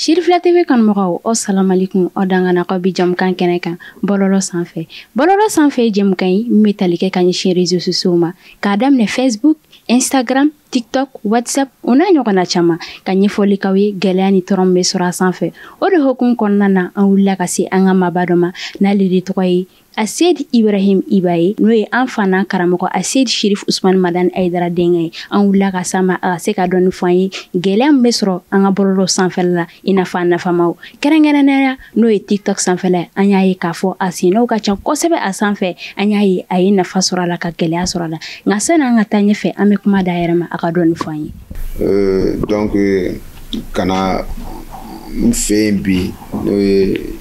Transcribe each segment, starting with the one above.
Shirifila TV kanumɔgɔw assalamu alaikum o dangana ko bi jamukan kɛnɛ kan bɔlɔlɔ sanfɛ jamukan yi min bɛ tali kɛ ka ɲɛsin réseaux sociaux ma k'a daminɛ Facebook, Instagram, TikTok, WhatsApp o n'a ɲɔgɔnna caman ka ɲɛfɔli k'aw ye gɛlɛya ni tɔɔrɔ min bɛ sɔrɔ a sanfɛ o de hukumu kɔnɔna na an wulila ka se an ka maaba dɔ ma n'ale de tɔgɔ ye Ased Ibrahim Ibaye n'o ye an fa n'an karamɔgɔ Ased Shirif Usmane Madani Ayidara denkɛ ye an wulila ka s'a ma a ka se ka dɔɔni fɔ an ye gɛlɛya min bɛ sɔrɔ an ka bɔlɔlɔ sanfɛla la i n'a fɔ a nafamaw kɛrɛnkɛrɛnnenya n'o ye TikTok sanfɛla an y'a ye k'a fɔ a sinn'o ka ca kosɛbɛ a sanfɛ an y'a ye a ye nafa sɔrɔ a la ka gɛlɛya sɔrɔ a la nka sani an ka taa ɲɛfɛ an bɛ kuma d'a yɛrɛ ma a ka dɔɔni fɔ an ye. Donc kana n fɛ yen bi n'o ye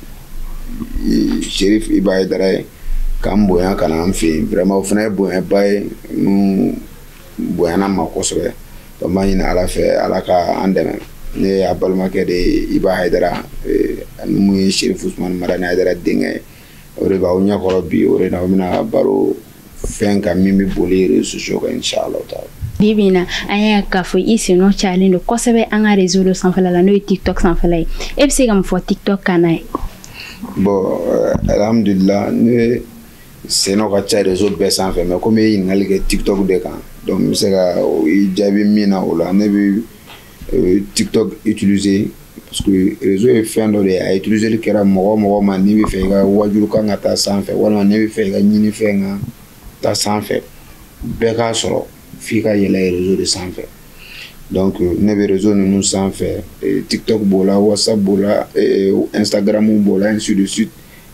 Shérif Iba Aidara ye k'an bonya ka na an fɛ yen vraiment o fana ye bonyaba ye n'u bonyana n ma kosɛbɛ donc n b'a ɲini Ala fɛ Ala ka an dɛmɛ ne ye a balimakɛ de ye Iba Aidara mun ye Shérif Usmane Madani Aidara denkɛ ye o de b'aw ɲɛkɔrɔ bi o de la o bɛna baro fɛn kan min bɛ boli réseaux sociaux kan inchallah taala. Bibi in na an y'a k'a fɔ i senno cayalen don kosɛbɛ an ka réseau dɔ sanfɛla la n'o ye TikTok sanfɛla ye e bɛ se ka mun fɔ TikTok kan na ye. Bon alhamdulillah ne senno ka ca réseau bɛɛ sanfɛ mais comme e ɲininkali kɛ TikTok de kan donc n bɛ se ka i jaabi min na o la ne bɛ TikTok utiliser parce que réseau ye fɛn dɔ de ye a utiliser kɛra mɔgɔ o mɔgɔ ma n'i bɛ fɛ i ka wajulu kan ka taa sanfɛ walima n'i bɛ fɛ i ka ɲinifɛn ka taa sanfɛ bɛɛ k'a sɔrɔ f'i ka yɛlɛ réseau de sanfɛ donc ne bɛ réseau ninnu sanfɛ TikTok b'o la WhatsApp b'o la Instagram b'o la ainsi de suite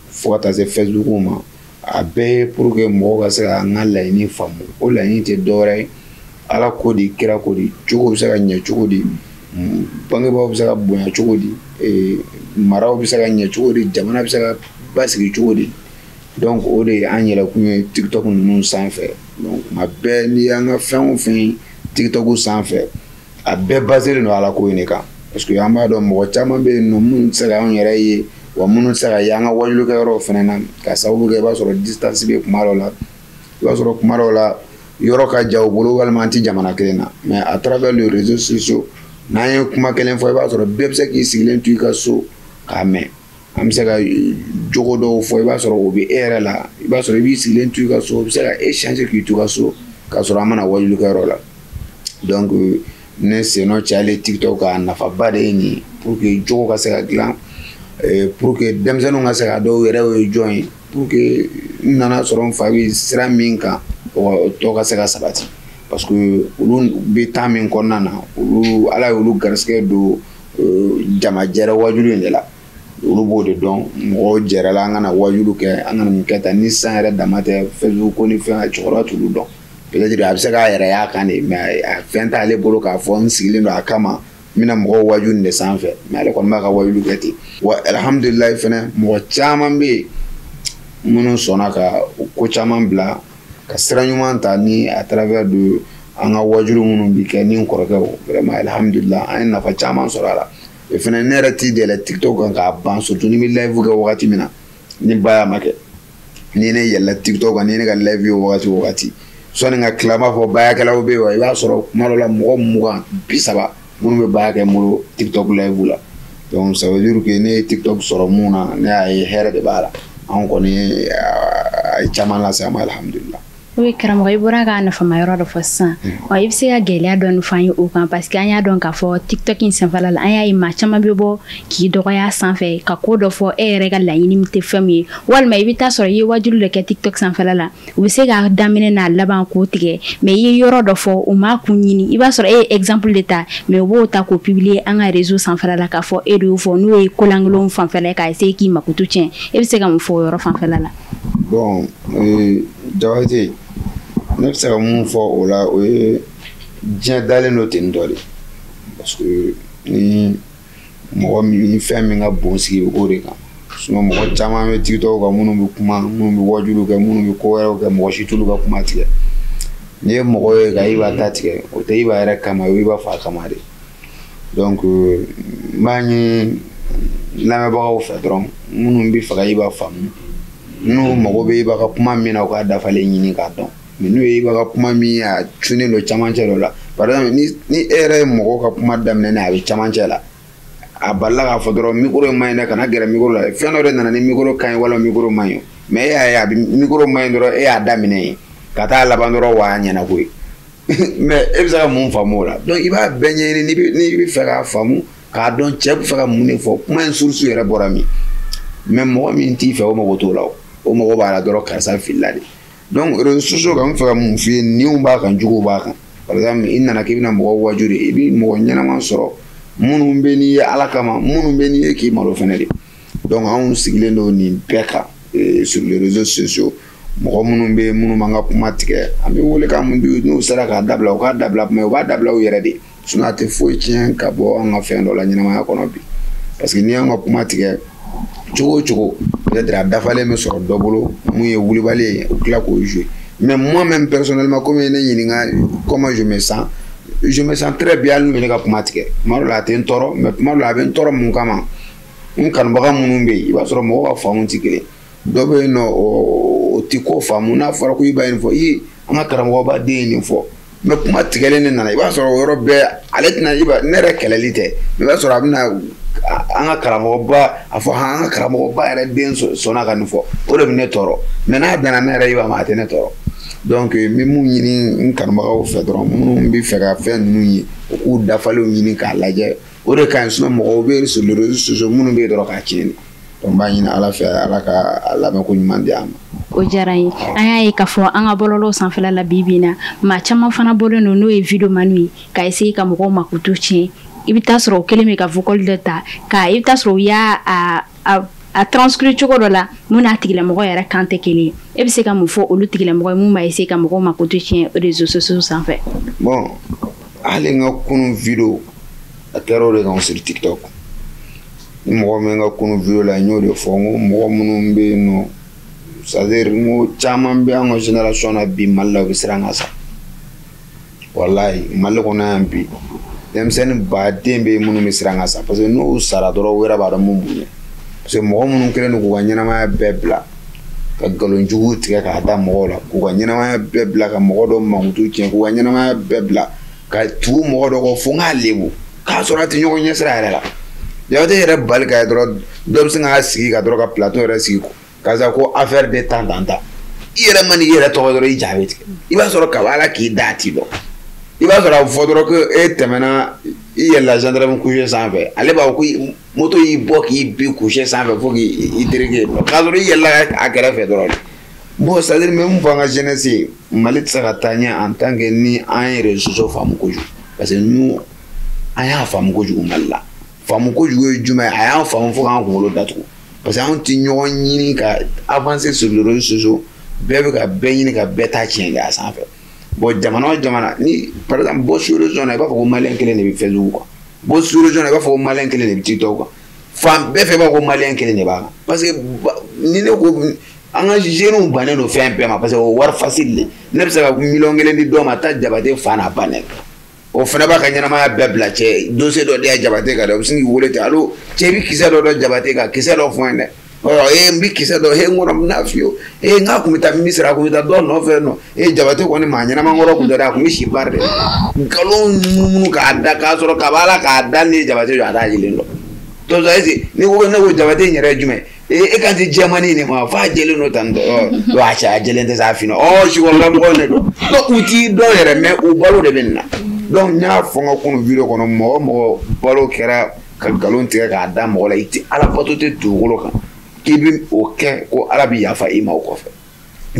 fo ka taa se Facebook ma a bɛɛ ye pour que mɔgɔw ka se ka an ka laɲini faamu o laɲini tɛ dɔwɛrɛ ye Ala ko di kira ko di cogo bɛ se ka ɲɛ cogo di bangebaaw bɛ se ka bonya cogo di maraw bɛ se ka ɲɛ cogo di jamana bɛ se ka basigi cogo di donc o de ye an yɛlɛkun ye TikTok ninnu sanfɛ donc tuma bɛɛ n'i y'an ka fɛn o fɛn TikTok sanfɛ a bɛɛ basé don Ala ko in de kan parce que an b'a dɔn mɔgɔ caman bɛ yen nɔ minnu tɛ se ka anw yɛrɛ ye wa minnu tɛ se ka ye an ka wajulukɛyɔrɔw fana na ka sababu kɛ i b'a sɔrɔ distance bɛ kuma dɔw la i b'a sɔrɔ kuma dɔw la yɔrɔ ka jan u bolo walima an tɛ jamana kelen na mais à travers les réseaux sociaux n'an ye kuma kelen fɔ i b'a sɔrɔ bɛɛ bɛ se k'i sigilen to i ka so k'a mɛn an bɛ se ka jogo dɔw fɔ i b'a sɔrɔ o bɛ e yɛrɛ la i b'a sɔrɔ i b'i sigilen to i ka so o bɛ se ka échanger k'i to i ka so k'a sɔrɔ an mana wajulukɛyɔrɔ la donc ne senno cayalen TikTok ka nafaba de ye nin ye pour que jogo ka se ka dilan pour que denmisɛnninw ka se ka dɔw yɛrɛ ye jɔn ye pour que n nana sɔrɔ n fa bɛ sira min kan o tɔ ka se ka sabati parce que olu bɛ temps min kɔnɔna na olu Ala ye olu garisigɛ don jama jɛra wajulu in de la olu b'o de dɔn mɔgɔw jɛra la an kana wajulu kɛ an kana nin kɛ tan ni san yɛrɛ dama tɛ Facebook ko ni fɛn a cɛkɔrɔba t'olu dɔn peut-être a bɛ se k'a yɛrɛ y'a kan de mais a fɛn t'ale bolo k'a fɔ n sigilen don a kama n bɛna mɔgɔw wajulu nin de sanfɛ mais ale kɔni b'a ka wajulu kɛ ten wa alhamdulilayi fɛnɛ mɔgɔ caman bɛ yen minnu sɔnna ka ko caman bila ka sira ɲuman ta ni à travers de an ka wajulu minnu bɛ kɛ ni n kɔrɔkɛw vraiment alhamdulilayi an ye nafa caman sɔrɔ a la et fɛnɛ ne yɛrɛ t'i yɛlɛ TikTok kan k'a ban surtout ni bɛ live kɛ wagati min na ni ba y'a ma kɛ ni ne yɛlɛ TikTok kan ni ne ka live ye wagati o wagati sɔni ka tila b'a fɔ bayakɛlaw bɛ yen wa i b'a sɔrɔ kuma dɔ la mɔgɔ 20 30 minnu bɛ baara kɛ n bolo TikTok live la donc ça veut dire que ne ye TikTok sɔrɔ mun na ne y'a ye hɛrɛ de b'a la an kɔni a ye caman lase an ma alhamdulilah. Oui karamɔgɔ i bɔra k'a nafamayɔrɔ dɔ fɔ sisan wa i bɛ se ka gɛlɛya dɔɔni fɔ an ye o kan parce que an y'a dɔn k'a fɔ TikTok in sanfɛla la an y'a ye maa caman bɛ bɔ k'i dɔgɔya sanfɛ ka ko dɔ fɔ e yɛrɛ ka laɲini min tɛ fɛn min ye walima i bɛ taa sɔrɔ i ye wajulu dɔ kɛ TikTok sanfɛla la u bɛ se k'a daminɛ n'a laban k'o tigɛ mais i ye yɔrɔ dɔ fɔ u m'a kun ɲini i b'a sɔrɔ e ye exemple de ta mais u b'o ta k'o publier an ka réseau sanfɛla la k'a fɔ e de y'o fɔ n'o ye kolankolon fanfɛla ye k'a essayer k'i makutu tiɲɛ e bɛ se ka mun fɔ o yɔrɔ fanfɛla la. Bon Jabate ne bɛ se ka mun fɔ o la o ye diɲɛ dalen don ten tɔ de parce que ni mɔgɔ min fɛn min ka bon sigi o de kan sinon mɔgɔ caman bɛ TikTok kan minnu bɛ kuma minnu bɛ wajulu kɛ minnu bɛ ko wɛrɛw kɛ mɔgɔ si t'olu ka kuma tigɛ n'i ye mɔgɔ ye ka i b'a ta tigɛ o tɛ i b'a yɛrɛ kama o i b'a fɔ a kama de donc n b'a ɲini lamɛnbagaw fɛ dɔrɔn minnu bɛ fɛ ka i b'a faamu n'u mago bɛ i b'a ka kuma min na u k'a dafalen ɲini k'a dɔn mais n'u ye i b'a ka kuma min a cunnen don camancɛ dɔ la par exemple ni e yɛrɛ ye mɔgɔ ka kuma daminɛ a bɛ camancɛ la a balila k'a fɔ dɔrɔn micro in maɲi dɛ kana gɛrɛ micro la fɛn dɔ de nana ni micro ka ɲi wala micro man ɲi mais e y'a ye a bɛ micro maɲi dɔrɔn e y'a daminɛ yen ka taa laban dɔrɔn wa a ɲɛna koyi mais e bɛ se ka mun faamu o la donc i b'a bɛɛ ɲɛɲini n'i bɛ fɛ k'a faamu k'a dɔn cɛ bɛ fɛ ka mun de fɔ kuma in source yɛrɛ bɔra min mais mɔgɔ min t'i fɛ o mago t'o la o mago b'a la dɔrɔn karisa filila de donc réseaux sociaux kan n fɛ ka mun f'i ye niw b'a kan juguw b'a kan par exemple i nana k'i bɛna mɔgɔ wajuru i bɛ mɔgɔ ɲɛnama sɔrɔ minnu bɛ n'i ye ala kama minnu bɛ n'i ye k'i malo fɛnɛ de donc anw sigilen don nin bɛɛ kan sur les réseaux sociaux mɔgɔ minnu bɛ minnu b'an ka kuma tigɛ an bɛ wele ka mun di n'u sera k'a dabila u k'a dabila mais u b'a dabila u yɛrɛ de sinon a tɛ foyi tiɲɛ ka bɔ an ka fɛn dɔ la ɲɛnamaya kɔnɔ bi parce que n'i y'an ka kuma tigɛ cogo o cogo peut-être a dafalen bɛ sɔrɔ dɔ bolo mun ye wulibali ye u tila k'o jouer mais moi-même personnellement comme ne ɲininka comment je me sens très bien hali n'u ye ne ka kuma tigɛ tuma dɔ la a tɛ n tɔɔrɔ mais tuma dɔ la a bɛ n tɔɔrɔ mun kama n kanubaga minnu bɛ yen i b'a sɔrɔ mɔgɔw ka faamu tɛ kelen dɔ bɛ yen nɔ o tɛ ko faamu n'a fɔra ko i b'a nin fɔ i an ka karamɔgɔba den ye nin fɔ mais kuma tigɛlen de nana i b'a sɔrɔ o yɔrɔ bɛɛ ale tɛna ne yɛrɛ kɛlɛli tɛ mais i b'a sɔrɔ a bɛna an ka karamɔgɔba a fɔ an ka karamɔgɔba yɛrɛ den sɔnna ka nin fɔ o de bɛ ne tɔɔrɔ mais n'a bɛnna ne yɛrɛ i b'a ma a tɛ ne tɔɔrɔ donc n bɛ mun ɲini n kanubagaw fɛ dɔrɔn minnu bɛ fɛ ka fɛn ninnu ye u k'u dafalenw ɲini k'a lajɛ o de ka ɲi sinon mɔgɔw bɛ sur les réseaux sociaux minnu bɛ yen dɔrɔn k'a tiɲɛ donc n b'a ɲini ala fɛ ala ka lamɛnko ɲuman di an ma. O diyara n ye an y'a ye k'a fɔ an ka bɔlɔlɔw sanfɛla la bi bi in na maa caman fana bɔlen don n'o ye videomaniw ye ka essayer ka mɔgɔw makutu tiɲɛ i bɛ taa sɔrɔ o kelen bɛ ka vocal dɔ ta ka i bɛ taa sɔrɔ u y'a a transcrire cogo dɔ la mun n'a tigilamɔgɔ yɛrɛ kan tɛ kelen ye e bɛ se ka mun fɔ olu tigilamɔgɔ ye mun b'a essayer ka mɔgɔw makutu tiɲɛ réseaux sociaux sanfɛ. bon hali n ka kunun video a kɛra o de kan sur TikTok ni mɔgɔ min ka kunun video la n y'o de fɔ n ko mɔgɔ minnu bɛ yen nɔ c'est à dire n ko caman bɛ an ka génération na bi Mali la u bɛ siran ka sa walayi Mali kɔnɔ yan bi denmisɛnnin baden bɛ yen minnu bɛ siran ka sa parce que n'u sara dɔrɔn u yɛrɛ b'a dɔn mun b'u ɲɛ parce que mɔgɔ minnu kɛlen don k'u ka ɲɛnamaya bɛɛ bila ka nkalonjuguw tigɛ k'a da mɔgɔw la k'u ka ɲɛnamaya bɛɛ bila ka mɔgɔ dɔ mankutu tiɲɛ k'u ka ɲɛnamaya bɛɛ bila ka tugu mɔgɔ dɔ kɔ fo n k'a lebu k'a sɔrɔ a tɛ ɲɔgɔn ɲɛsira yɛrɛ la Jabate yɛrɛ bali ka ye dɔrɔn dɔ bɛ se k'a sigi ka dɔrɔn ka plateau yɛrɛ sigi k'a ko affaire de temps en temps i yɛrɛ man n'i yɛrɛ tɔgɔ dɔrɔn i ja bɛ tigɛ i b'a sɔrɔ kaba ala k'i da a ti dɔn i b'a sɔrɔ a bɛ fɔ dɔrɔn ko e tɛmɛna i yɛlɛla gendarme couché sanfɛ ale b'a fɔ ko moto y'i bɔ k'i bin couché sanfɛ fo k'i tereke k'a sɔrɔ i yɛlɛla a kɛrɛfɛ dɔrɔn bon c'est à dire même fɔ an ka jeunesse ye Mali tɛ se ka taa ɲɛ en tant que ni an ye réseaux sociaux faamu kojugu parce que nous an y'a faamu kojugu Mali la faamu kojugu ye jumɛn a y'an faamu fo k'an kunkolo datugu parce que anw tɛ ɲɔgɔn ɲini ka avancer sur les réseaux sociaux bɛɛ bɛ ka bɛɛ ɲini ka bɛɛ ta tiɲɛ kɛ a sanfɛ bon jamana o jamana ni par exemple bɔ sur région na i b'a fɔ ko maliyɛn kelen de bɛ Facebook kan bɔ sur région na i b'a fɔ ko maliyɛn kelen de bɛ TikTok kan fan bɛɛ fɛ i b'a fɔ ko maliyɛn kelen de b'a kan parce que ni ne ko an ka jeunes bannen don fɛn bɛɛ ma parce que o wari facile de ne bɛ se ka miliyɔn kelen di dɔ ma taa Jabate fa n'a ba nɛ o fana b'a ka ɲɛnamaya bɛɛ bila cɛ dossier dɔ di Jabate kan dɛ o bɛ sin k'i wele ten allo cɛ i bɛ kisɛ dɔ dɔn Jabate kan kisɛ dɔ fɔ n ye dɛ n bɛ kisɛ dɔ n kɔnɔ n bɛna f'i ye n k'a kun bɛ taa minisiri a kun bɛ taa dɔ nɔfɛ nɔ Jabate kɔni maa ɲɛnama kɔrɔ kun tɛ dɛ a kun bɛ si bari dɛ nkalon munumunu k'a da k'a sɔrɔ kaba la k'a da ni Jabate jɔ a t'a jelen dɔn donc ni ko ne ko Jabate in yɛrɛ ye jumɛn e kan tɛ jɛmani de ma f'a jɛlen dɔ tan dɔ a cɛ a jɛlen tɛ s'a fin na sikɔrɔla mɔgɔw de don donc u t'i dɔn yɛrɛ mais u balo de bɛ nin na donc n y'a fɔ n ka kunu video kɔnɔ mɔgɔ mɔgɔ balo kɛra ka nkalon tigɛ k'a da mɔgɔ la i tɛ ala bato tɛ dugukolo kan k'i bɛ o kɛ ko ala bɛ yafa i ma o kɔfɛ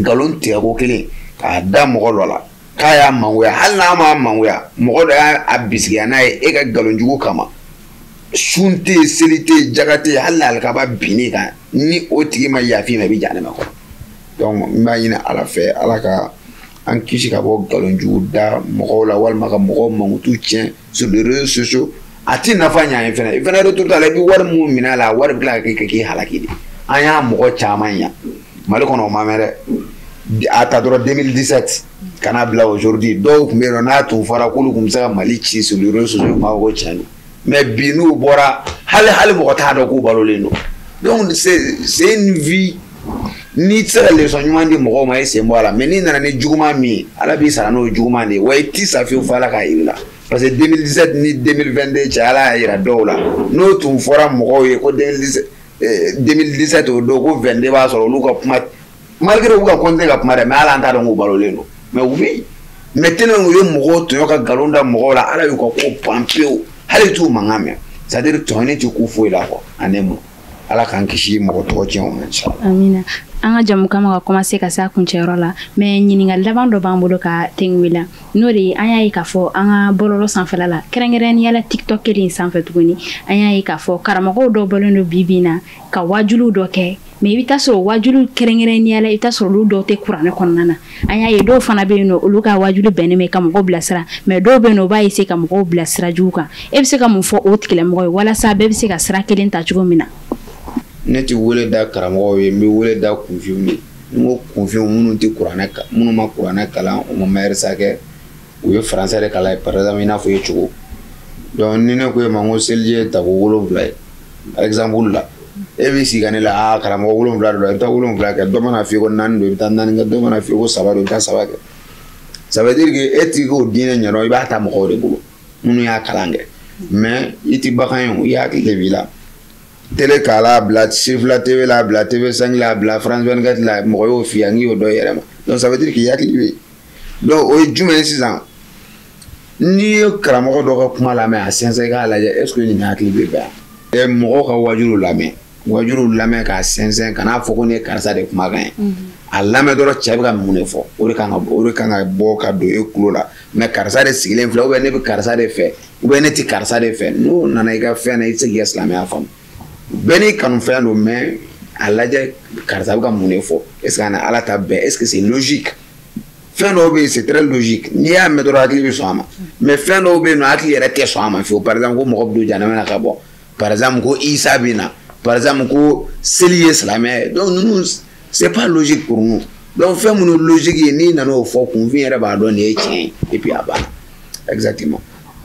nkalon tigɛ ko kelen k'a da mɔgɔ dɔ la k'a y'a mangoya hali n'a ma mangoya mɔgɔ dɔ y'a bisigiya n'a ye e ka nkalonjugu kama sun tɛ yen seli tɛ yen jaga tɛ yen hali alikaba binnen kan ni o tigi ma yafa i ma i bɛ janɛmɛ kɔrɔ donc n b'a ɲini ala fɛ ala ka an kisi ka bɔ nkalonjugu da mɔgɔw la walima ka mɔgɔw mankutu tiɲɛ sur les réseaux sociaux a tɛ nafa ɲɛ i fana retour t'a la i bɛ wari mun minɛ a la wari bɛ tila ka k'i halaki de an y'a mɔgɔ caman ɲa Mali kɔnɔ o ma mɛn dɛ a ta dɔrɔn 2017 ka n'a bila aujourd'hui dɔw tun bɛ yen nɔ n'a tun fɔra k'olu tun bɛ se ka Mali ci sur les réseaux sociaux ma ko tiɲɛ don mais bi n'u bɔra hali mɔgɔ t'a dɔn k'u balolen don donc c'est une vie n'i tɛ se ka leçon ɲuman di mɔgɔw ma i sen bɔ a la mais n'i nana ni juguman min ye ala b'i sara n'o juguman de ye wa i t'i sa fiyewu fo ala k'a yir'i la parce que 2017 ni 2022 cɛ ala y'a yira dɔw la n'o tun fɔra mɔgɔw ye ko 2017 o don ko 22 b'a sɔrɔ olu ka kuma malgré u ka continuer ka kuma dɛ mais ala an t'a dɔn k'u balolen don mais u bɛ yen mais tellement u ye mɔgɔw tɔɲɔ ka nkalon da mɔgɔw la ala y'u ka ko ban pewu hali t'u mankan mɛn c'est à dire tɔɲɔni tɛ ku foyi la quoi en un mot ala k'an kisi mɔgɔ tɔgɔ tiɲɛ o ma inchallah. Amina. An ka jamu kama ka commencer ka se a kuncɛyɔrɔ la mais ɲininkali laban dɔ b'an bolo ka tɛngu la n'o de ye an y'a ye k'a fɔ an ka bɔlɔlɔ sanfɛla la kɛrɛnkɛrɛnnenya la TikTok kelen sanfɛ tuguni an y'a ye k'a fɔ karamɔgɔw dɔw bɔlen don bi bi in na ka wajuliw dɔ kɛ mais i bɛ taa sɔrɔ wajuliw kɛrɛnkɛrɛnnenya la i bɛ taa sɔrɔ olu dɔw tɛ kuranɛ kɔnɔna na an y'a ye dɔw fana bɛ yen nɔ olu ka wajuli bɛnnen bɛ ka mɔgɔw bilasira mais dɔw bɛ yen nɔ u b'a essayer ka mɔgɔw bila sira jugu kan e bɛ se ka mun fɔ o tigilamɔgɔ ye walasa bɛɛ bɛ se ka sira kelen ta cogo min na. Ne ti wele da karamɔgɔw ye n bɛ wele da kunfiw ye n ko kunfiw minnu tɛ kuranɛ minnu ma kuranɛ kalan u ma mayɛrisa kɛ u ye faransɛ de kalan par exemple i n'a fɔ i ye cogo donc ni ne ko e ma n ko seliji ye tako 7 ye par exemple la e bɛ sigi ka ne la karamɔgɔ 7 de don i bɛ taa 7 kɛ dɔ mana f'i ye ko 4 don i bɛ taa 4 kɛ dɔ mana f'i ye ko 3 don i bɛ taa 3 kɛ ça veut dire que e t'i k'o diinɛ ɲɛdɔn i b'a ta mɔgɔw de bolo minnu y'a kalan kɛ mais i ti bagan ye i hakili de b'i la. Télé kala bla Sifla TV la bla TV5 la bla France 24 la mɔgɔ y'o f'i ye n k'i y'o dɔ yɛrɛ ma donc ça veut dire qu'il y a hakili bɛ donc o ye jumɛn ye sisan n'i ye karamɔgɔ dɔ ka kuma lamɛn a sɛnsɛn k'a lajɛ est ce que nin hakili bɛ bɛn yan mɔgɔw ka wajuliw lamɛn k'a sɛnsɛn kan'a fɔ ko ne ye karisa de kumakan ye a lamɛn dɔrɔn cɛ bɛ ka mun de fɔ o de kan ka bɔ ka don e kulo la mais karisa de sigilen filɛ ou bien ne bɛ karisa de fɛ ou bien ne tɛ karisa de fɛ n'o nana i ka fɛn na i tɛ se k'i ka silamɛya faamu. Bɛɛ n'i kanufɛn don mais a lajɛ karisa bɛ ka mun de fɔ est ce que a ni ala ta bɛn est ce que c'est logique fɛn dɔw bɛ yen c'est très logique n'i y'a mɛn dɔrɔn hakili bɛ sɔn a ma mais fɛn dɔw bɛ yen nɔ hakili yɛrɛ tɛ sɔn a ma fiyewu par exemple ko mɔgɔ bɛ don janama na ka bɔ par exemple ko Isa bɛ na par exemple ko seli ye silamɛya ye donc ninnu c'est pas logique pour nous donc fɛn minnu logique ye n'i nana o fɔ kunfin yɛrɛ b'a dɔn nin ye tiɲɛ ye et puis a banna exactement.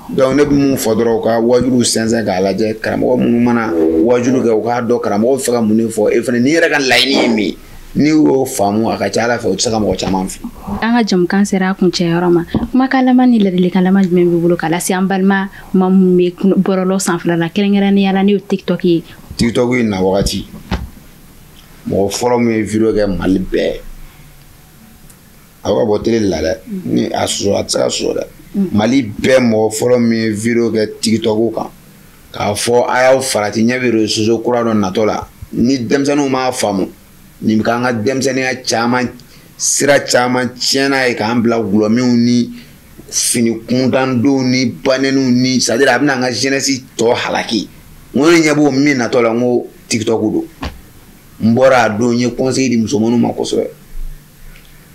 Donc ne bɛ mun fɔ dɔrɔn u ka wajuliw sɛnsɛn k'a lajɛ karamɔgɔ minnu mana wajulu kɛ u k'a dɔn karamɔgɔ fɛ ka mun de fɔ e fana n'i yɛrɛ ka laɲini ye min n'i y'o faamu a ka ca ala fɛ o tɛ se ka mɔgɔ caman fili. An ka jamukan sera a kuncɛyɔrɔ ma kumakan laban ni ladilikan laban jumɛn b'i bolo k'a lase an balima maa minnu bɛ bɔlɔlɔ sanfɛla la kɛrɛnkɛrɛnnenya la n'o ye TikTok ye. TikTok in na wagati mɔgɔ fɔlɔ min ye video kɛ Mali bɛɛ a bɛ ka bɔ télé la dɛ ni a sɔsɔ a tɛ se ka sɔsɔ dɛ. Mali bɛɛ mɔgɔ fɔlɔ min ye video kɛ TikTok kan k'a fɔ a y'aw farati ɲɛ bɛ réseaux sociaux kura dɔ natɔ la ni denmisɛnninw m'a faamu nin bɛ k'an ka denmisɛnninya caman sira caman tiɲɛna ye k'an bila gulɔminw ni fini kuntandenw ni banɛniw ni c'est à dire a bɛna an ka jeunesse tɔ halaki n ko ne ɲɛ b'o min natɔ la n ko TikTok don n bɔra a don n ye conseil di musomaninw ma kosɛbɛ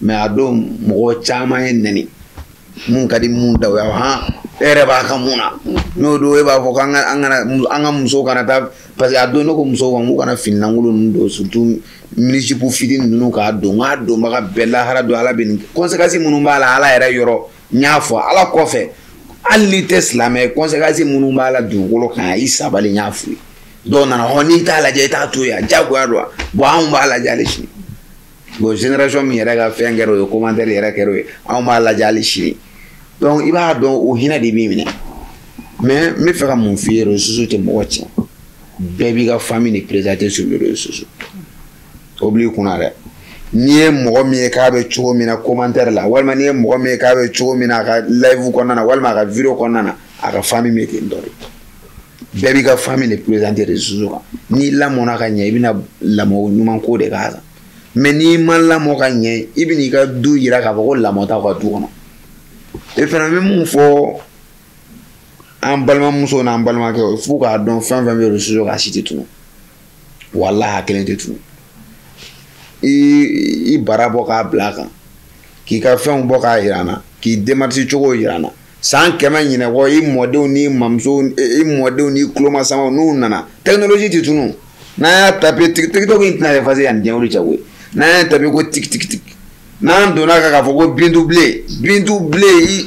mais a don mɔgɔ caman ye nɛni mun ka di mun da o ya e yɛrɛ b'a ka mun na n'o don e b'a fɔ ko an ka musow kana taa parce que a don ne ko musow kan k'u kana fini lankolon ninnu don surtout minisipu fitini ninnu k'a don k'a donbaga bɛɛ lahara don ala bɛ nin conséquences minnu b'a la ala yɛrɛ yɔrɔ n y'a fɔ ala kɔfɛ hali n'i tɛ silamɛ ye conséquences minnu b'a la dugukolo kan i sabali n y'a f'u ye dɔw nana n'i t'a lajɛ i t'a to yen diyagoya don bon anw b'a lajɛ hali sini bon génération min yɛrɛ ka fɛn kɛra o ye commentaire yɛrɛ kɛra o ye anw b'a lajɛ hali sini donc i b'a dɔn o hinɛ de b'i minɛ mais n bɛ fɛ ka mun f'i ye réseaux sociaux tɛ mɔgɔ tiɲɛ bɛɛ b'i ka famille de présenter sur les réseaux sociaux o bil'i kunna dɛ n'i ye mɔgɔ min ye k'a bɛ cogo min na commentaire la walima n'i ye mɔgɔ min ye k'a bɛ cogo min na a ka live kɔnɔna na walima a ka video kɔnɔna na a ka famille bɛ ten dɔ de bɛɛ b'i ka famille de présenter réseaux sociaux kan n'i lamɔna ka ɲɛ i bɛna lamɔ ɲuman ko de k'a kan mais n'i ma lamɔ ka ɲɛ i bɛn'i ka du yira k'a fɔ ko lamɔ t'aw ka du kɔnɔ e fana bɛ mun fɔ an balimamuso n'an balimakɛw f'u k'a dɔn fɛn fɛn bɛ réseaux sociaux kan a si tɛ tunun walahi a kelen tɛ tunun i bara bɔ k'a bila a kan k'i ka fɛnw bɔ k'a yira an na k'i démarche cogo yira an na san 100 ɲinɛ kɔ i mɔdenw ni mamuso i mɔdenw ni tulomasamaw n'u nana technologie tɛ tunun n'an y'a taper TikTok in tɛna effacer yan diɲɛ wuli cɛ koyi n'an y'a taper ko tik n'an donna k'a fɔ ko bintu bilen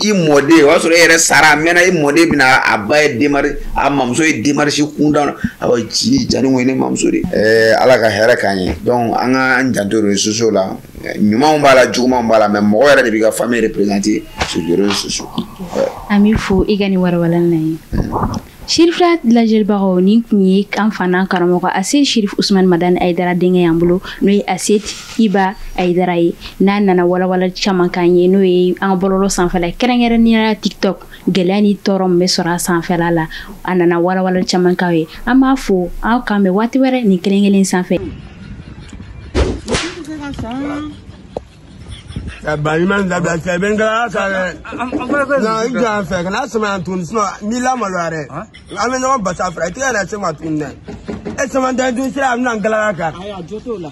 i mɔden o y'a sɔrɔ e yɛrɛ sara a mɛnna i mɔden bɛna a ba ye démarche a mamuso ye démarche kunda awɔ ci jani ko ye ne mamuso de ala ka hɛrɛ k'an ye donc an ka an janto réseaux sociaux la ɲumanw b'a la jugumanw b'a la mais mɔgɔ yɛrɛ de b'i ka famille représenter sur les réseaux sociaux. ami fo igani warwalan nay Shirifat lajilbaro ni kunye kan fana karamoko Asid Shirif Usman Madan Aidara dinga yambulo no yi Asid Iba Aidara yi na nana wala chaman kanye no yi an bololo sanfela kerengere ni na TikTok gelani torom me sora sanfela la anana wala chaman kawe ama fo an kambe wati were ni kerengelen sanfe Baliman da benga ka na ija fe kana sama tun no mila malware ame no bata fra ti ala sama tun ne e sama da du sira am nan gala ka aya joto la